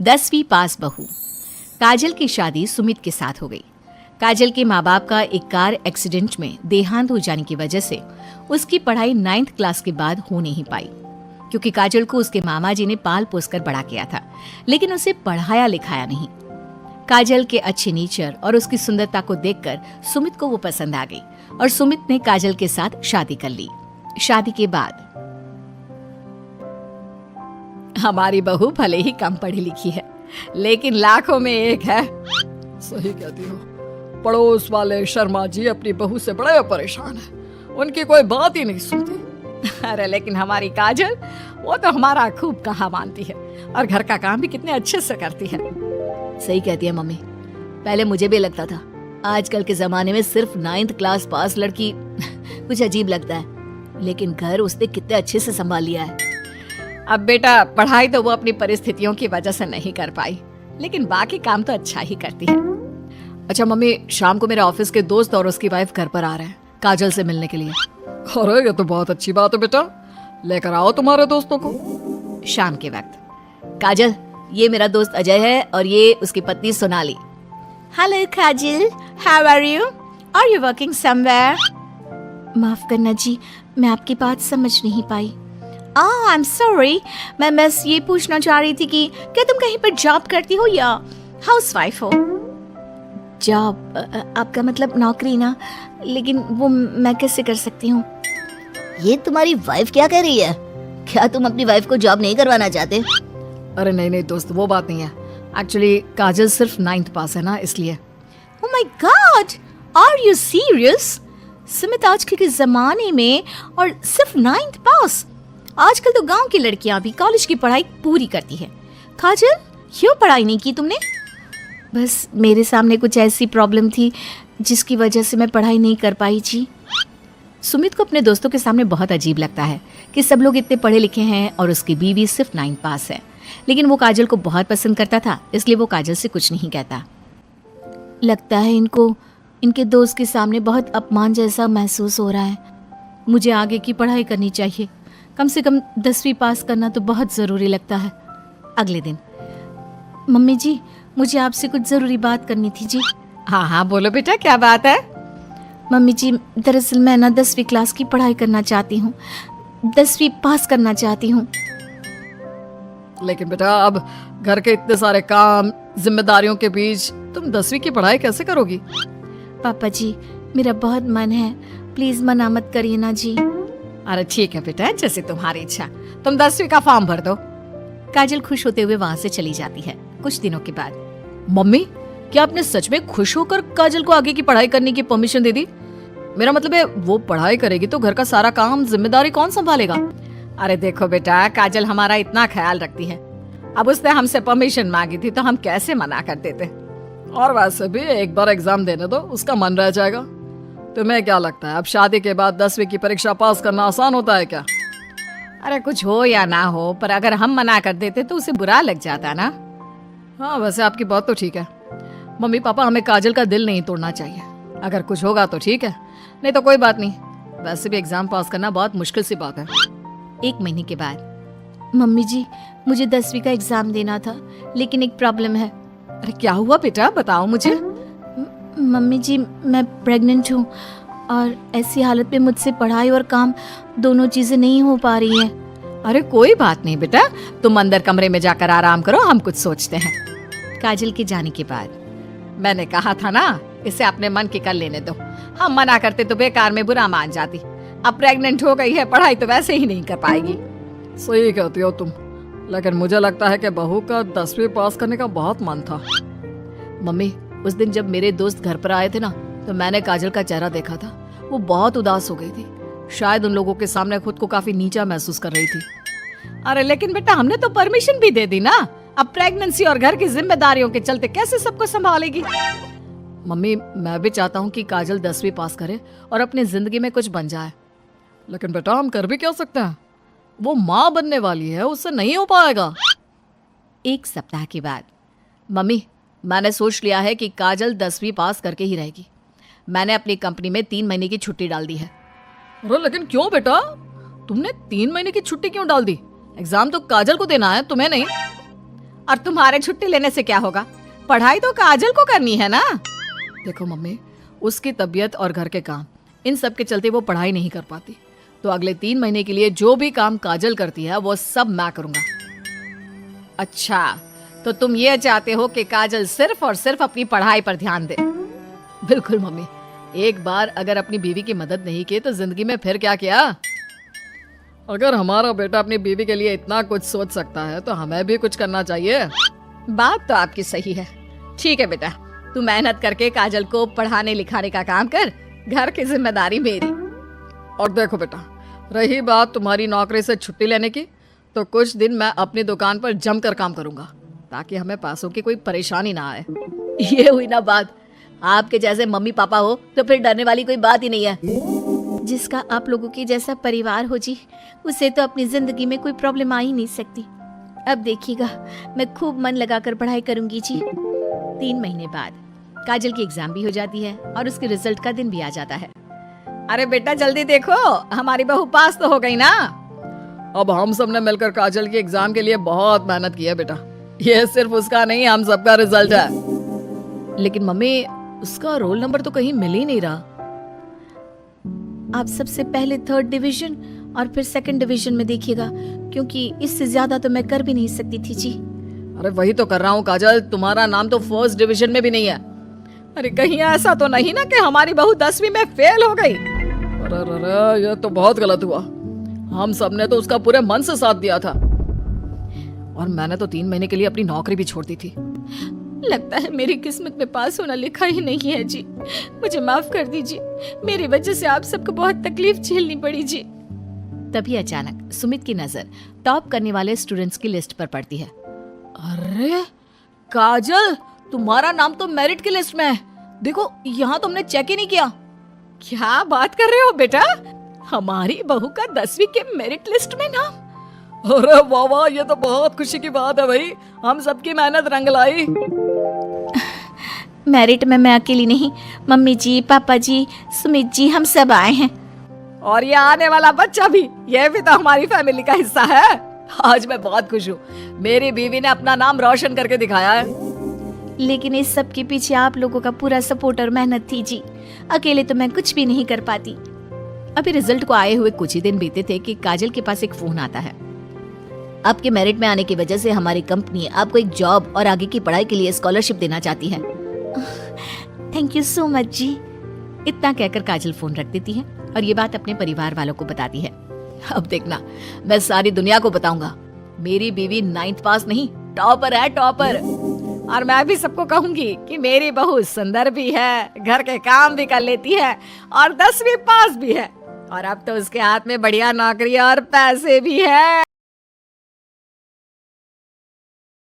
10वीं पास बहू। काजल की शादी सुमित के साथ हो गई। काजल के माँ बाप का एक कार एक्सीडेंट में देहांत हो जाने की वजह से उसकी पढ़ाई 9th क्लास के बाद हो नहीं पाई, क्योंकि काजल को उसके मामा जी ने पाल पोस कर बड़ा किया था, लेकिन उसे पढ़ाया लिखाया नहीं। काजल के अच्छे नेचर और उसकी सुंदरता को देखकर सुमित को वो पसंद आ गई और सुमित ने काजल के साथ शादी कर ली। शादी के बाद हमारी बहू भले ही कम पढ़ी लिखी है, लेकिन लाखों में एक है। सही कहती हो। पड़ोस वाले शर्मा जी अपनी बहू से बड़े परेशान हैं। उनकी कोई बात ही नहीं सुनती। अरे लेकिन हमारी काजल, वो तो हमारा खूब कहा मानती है और घर का काम भी कितने अच्छे से करती है। सही कहती है मम्मी। पहले मुझे भी लगता था आजकल के जमाने में सिर्फ 9th क्लास पास लड़की कुछ अजीब लगता है, लेकिन घर उसने कितने अच्छे से संभाल लिया है। अब बेटा, पढ़ाई तो वो अपनी परिस्थितियों की वजह से नहीं कर पाई, लेकिन बाकी काम तो अच्छा ही करती है। अच्छा मम्मी, शाम को मेरे ऑफिस के दोस्त और उसकी वाइफ घर पर आ रहे हैं काजल से मिलने के लिए। अरे ये तो बहुत अच्छी बात है बेटा, लेकर आओ तुम्हारे दोस्तों को। शाम के वक्त, काजल, ये मेरा दोस्त अजय है और ये उसकी पत्नी Sonali. Hello Kajal, how are you? Are you working somewhere? माफ करना जी, मैं आपकी बात समझ नहीं पाई। आई एम सॉरी, मैं बस ये पूछना चाह रही थी कि क्या तुम कहीं पर जॉब करती हो या हाउसवाइफ हो? जॉब? आपका मतलब नौकरी ना, लेकिन वो मैं कैसे कर सकती हूँ? ये तुम्हारी वाइफ क्या कह रही है? क्या तुम अपनी वाइफ को जॉब नहीं करवाना चाहते? अरे नहीं दोस्त, वो बात नहीं है। एक्चुअली काजल सिर्फ 9th पास है ना, इसलिए। Oh my God, are you serious? Sumit, आजकल के जमाने में और सिर्फ 9th पास? आजकल तो गांव की लड़कियां भी कॉलेज की पढ़ाई पूरी करती है। काजल, क्यों पढ़ाई नहीं की तुमने? बस मेरे सामने कुछ ऐसी प्रॉब्लम थी जिसकी वजह से मैं पढ़ाई नहीं कर पाई जी। सुमित को अपने दोस्तों के सामने बहुत अजीब लगता है कि सब लोग इतने पढ़े लिखे हैं और उसकी बीवी सिर्फ 9th पास है, लेकिन वो काजल को बहुत पसंद करता था, इसलिए वो काजल से कुछ नहीं कहता। लगता है इनको इनके दोस्त के सामने बहुत अपमान जैसा महसूस हो रहा है। मुझे आगे की पढ़ाई करनी चाहिए, कम से कम 10वीं पास करना तो बहुत ज़रूरी लगता है। अगले दिन, मम्मी जी, मुझे आपसे कुछ ज़रूरी बात करनी थी जी। हाँ हाँ बोलो बेटा, क्या बात है? मम्मी जी, दरअसल मैं ना 10वीं क्लास की पढ़ाई करना चाहती हूँ, 10वीं पास करना चाहती हूँ। लेकिन बेटा, अब घर के इतने सारे काम, जिम्मेदारियों के बीच तुम 10वीं की पढ़ाई कैसे करोगी? पापा जी, मेरा बहुत मन है, प्लीज मना मत करिए ना जी। अरे ठीक है बेटा, जैसे तुम्हारी इच्छा, तुम 10वीं का फॉर्म भर दो। काजल खुश होते हुए वहाँ से चली जाती है। कुछ दिनों के बाद, मम्मी, क्या आपने सच में खुश होकर काजल को आगे की पढ़ाई करने की परमिशन दे दी? मेरा मतलब है, वो पढ़ाई करेगी तो घर का सारा काम, जिम्मेदारी कौन संभालेगा? अरे देखो बेटा, काजल हमारा इतना ख्याल रखती है, अब उसने हमसे परमिशन मांगी थी तो हम कैसे मना कर देते। और वैसे भी एक बार एग्जाम देने दो, उसका मन रह जाएगा। तुम्हें क्या लगता है, अब शादी के बाद 10वीं की परीक्षा पास करना आसान होता है क्या? अरे कुछ हो या ना हो, पर अगर हम मना कर देते तो उसे बुरा लग जाता ना। हाँ वैसे आपकी बात तो ठीक है। मम्मी पापा, हमें काजल का दिल नहीं तोड़ना चाहिए। अगर कुछ होगा तो ठीक है, नहीं तो कोई बात नहीं। वैसे भी एग्जाम पास करना बहुत मुश्किल सी बात है। 1 महीने के बाद, मम्मी जी, मुझे 10वीं का एग्जाम देना था, लेकिन एक प्रॉब्लम है। अरे क्या हुआ बेटा, बताओ मुझे। मम्मी जी, मैं प्रेग्नेंट हूँ और ऐसी हालत में मुझसे पढ़ाई और काम दोनों चीजें नहीं हो पा रही हैं। अरे कोई बात नहीं बेटा, तुम अंदर कमरे में जाकर आराम करो, हम कुछ सोचते हैं। काजल के जाने के बाद, मैंने कहा था ना, इसे अपने मन की कर लेने दो। हम मना करते तो बेकार में बुरा मान जाती। अब प्रेग्नेंट हो गई है, पढ़ाई तो वैसे ही नहीं कर पाएगी। सही कहती हो तुम, लेकिन मुझे लगता है कि बहू का 10वीं पास करने का बहुत मन था। मम्मी, उस दिन जब मेरे दोस्त घर पर आए थे ना, तो मैंने काजल का चेहरा देखा था। वो बहुत उदास हो गई थी, शायद उन लोगों के सामने खुद को काफी नीचा महसूस कर रही थी। अरे लेकिन बेटा, हमने तो परमिशन भी दे दी ना। अब प्रेगनेंसी और घर की जिम्मेदारियों के चलते कैसे सबको संभालेगी? मम्मी, मैं भी चाहता हूँ कि काजल 10वीं पास करे और अपनी जिंदगी में कुछ बन जाए, लेकिन बेटा हम कर भी क्या सकते हैं? वो माँ बनने वाली है, उससे नहीं हो पाएगा। 1 सप्ताह के बाद, मम्मी, मैंने सोच लिया है कि काजल 10वीं पास करके ही रहेगी। मैंने अपनी कंपनी में 3 महीने की छुट्टी डाल दी है। अरे लेकिन क्यों बेटा, तुमने 3 महीने की छुट्टी क्यों डाल दी? एग्जाम तो काजल को देना है, तुम्हें नहीं। और तुम्हारे छुट्टी लेने से क्या होगा? पढ़ाई तो काजल को करनी है ना। देखो मम्मी, उसकी तबीयत और घर के काम, इन सब के चलते वो पढ़ाई नहीं कर पाती। तो अगले 3 महीने के लिए जो भी काम काजल करती है वो सब मैं करूंगा। अच्छा, तो तुम ये चाहते हो कि काजल सिर्फ और सिर्फ अपनी पढ़ाई पर ध्यान दे? बिल्कुल मम्मी, एक बार अगर अपनी बीवी की मदद नहीं की तो जिंदगी में फिर क्या किया? अगर हमारा बेटा अपनी बीवी के लिए इतना कुछ सोच सकता है तो हमें भी कुछ करना चाहिए। बात तो आपकी सही है। ठीक है बेटा, तू मेहनत करके काजल को पढ़ाने लिखाने का काम कर, घर की जिम्मेदारी मेरी। और देखो बेटा, रही बात तुम्हारी नौकरी से छुट्टी लेने की, तो कुछ दिन मैं अपनी दुकान पर जमकर काम करूंगा ताकि हमें पैसों की कोई परेशानी ना आए। ये हुई ना बात। आपके जैसे मम्मी पापा हो तो फिर डरने वाली कोई बात ही नहीं है। जिसका आप लोगों के जैसा परिवार हो जी, उसे तो अपनी जिंदगी में कोई प्रॉब्लम आ ही नहीं सकती। अब देखिएगा, मैं खूब मन लगाकर पढ़ाई करूंगी जी। 3 महीने बाद काजल की एग्जाम भी हो जाती है और उसके रिजल्ट का दिन भी आ जाता है। अरे बेटा जल्दी देखो, हमारी बहू पास तो हो गई ना। अब हम सब ने मिलकर काजल की एग्जाम के लिए बहुत मेहनत की है बेटा। ये सिर्फ उसका नहीं, हम सबका रिजल्ट है। लेकिन मम्मी, उसका रोल नंबर तो कहीं मिल ही नहीं रहा। आप सबसे पहले 3rd डिवीजन और फिर 2nd डिवीजन में देखिएगा, क्योंकि इससे ज्यादा तो मैं कर भी नहीं सकती थी जी। अरे वही तो कर रहा हूँ काजल, तुम्हारा नाम तो 1st डिवीजन में भी नहीं है। अरे कहीं ऐसा तो नहीं ना कि हमारी बहू 10वीं में फेल हो गई? अरे ये तो बहुत गलत हुआ। हम सब ने तो उसका पूरे मन से साथ दिया था, और मैंने तो 3 महीने के लिए अपनी नौकरी भी छोड़ दी थी। लगता है मेरी किस्मत में पास होना लिखा ही नहीं है जी। मुझे माफ कर दीजिए, मेरी वजह से आप सबको बहुत तकलीफ झेलनी पड़ी जी। तभी अचानक सुमित की नजर टॉप करने वाले स्टूडेंट्स की लिस्ट पर पड़ती है। अरे काजल, तुम्हारा नाम तो मेरिट की लिस्ट में है। देखो, यहाँ तुमने चेक ही नहीं किया। क्या बात कर रहे हो बेटा? हमारी बहू का 10वीं के मेरिट लिस्ट में नाम? अरे वाह वाह, ये तो बहुत खुशी की बात है भाई। हम सबकी मेहनत रंग लाई। मेरिट में मैं अकेली नहीं, मम्मी जी, पापा जी, सुमित जी, हम सब आए हैं। और ये आने वाला बच्चा भी, ये भी तो हमारी फैमिली का हिस्सा है। आज मैं बहुत खुश हूँ, मेरी बीवी ने अपना नाम रोशन करके दिखाया है। लेकिन इस सब के पीछे आप लोगों का पूरा सपोर्ट और मेहनत थी जी। अकेले तो मैं कुछ भी नहीं कर पाती। अभी रिजल्ट को आए हुए कुछ ही दिन बीते थे कि काजल के पास एक फोन आता है। आपके मेरिट में आने की वजह से हमारी कंपनी आपको एक जॉब और आगे की पढ़ाई के लिए स्कॉलरशिप देना चाहती है। थैंक यू सो मच जी। इतना कहकर काजल फोन रख देती है और ये बात अपने परिवार वालों को बताती है। अब देखना, मैं सारी दुनिया को बताऊंगा, मेरी बीवी 9th पास नहीं, टॉपर है, टॉपर। और मैं भी सबको कहूंगी कि मेरी बहू सुंदर भी है, घर के काम भी कर लेती है और 10वीं पास भी है, और अब तो उसके हाथ में बढ़िया नौकरी और पैसे भी है।